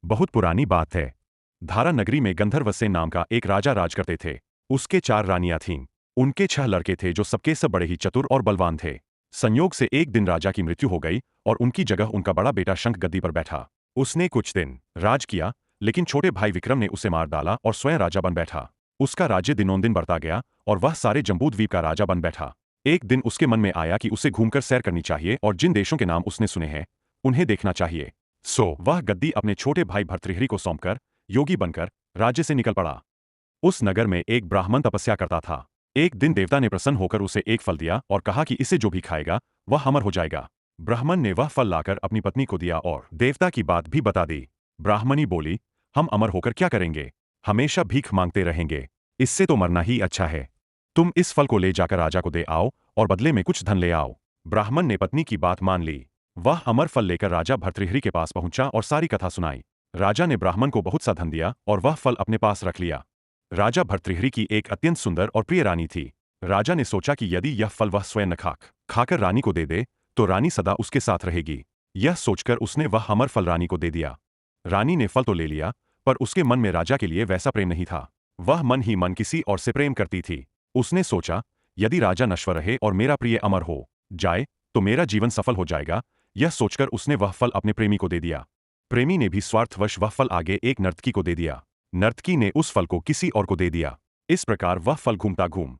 बहुत पुरानी बात है। धारा नगरी में गंधर्वसेन नाम का एक राजा राज करते थे। उसके 4 रानियां थीं। उनके 6 लड़के थे जो सबके सब बड़े ही चतुर और बलवान थे। संयोग से एक दिन राजा की मृत्यु हो गई और उनकी जगह उनका बड़ा बेटा शंख गद्दी पर बैठा। उसने कुछ दिन राज किया, लेकिन छोटे भाई विक्रम ने उसे मार डाला और स्वयं राजा बन बैठा। उसका राज्य दिनोंदिन बढ़ता गया और वह सारे जम्बूद्वीप का राजा बन बैठा। एक दिन उसके मन में आया कि उसे घूमकर सैर करनी चाहिए और जिन देशों के नाम उसने सुने हैं उन्हें देखना चाहिए। सो वह गद्दी अपने छोटे भाई भर्तृहरि को सौंपकर योगी बनकर राज्य से निकल पड़ा। उस नगर में एक ब्राह्मण तपस्या करता था। एक दिन देवता ने प्रसन्न होकर उसे एक फल दिया और कहा कि इसे जो भी खाएगा वह अमर हो जाएगा। ब्राह्मण ने वह फल लाकर अपनी पत्नी को दिया और देवता की बात भी बता दी। ब्राह्मणी बोली, हम अमर होकर क्या करेंगे? हमेशा भीख मांगते रहेंगे। इससे तो मरना ही अच्छा है। तुम इस फल को ले जाकर राजा को दे आओ और बदले में कुछ धन ले आओ। ब्राह्मण ने पत्नी की बात मान ली। वह अमर फल लेकर राजा भर्तृहरि के पास पहुंचा और सारी कथा सुनाई। राजा ने ब्राह्मण को बहुत सा धन दिया और वह फल अपने पास रख लिया। राजा भर्तृहरि की एक अत्यंत सुंदर और प्रिय रानी थी। राजा ने सोचा कि यदि यह फल वह स्वयं न खाकर रानी को दे दे तो रानी सदा उसके साथ रहेगी। यह सोचकर उसने वह अमर फल रानी को दे दिया। रानी ने फल तो ले लिया, पर उसके मन में राजा के लिए वैसा प्रेम नहीं था। वह मन ही मन किसी और से प्रेम करती थी। उसने सोचा, यदि राजा नश्वर रहे और मेरा प्रिय अमर हो जाए तो मेरा जीवन सफल हो जाएगा। यह सोचकर उसने वह फल अपने प्रेमी को दे दिया। प्रेमी ने भी स्वार्थवश वह फल आगे एक नर्तकी को दे दिया। नर्तकी ने उस फल को किसी और को दे दिया। इस प्रकार वह फल घूमता घूम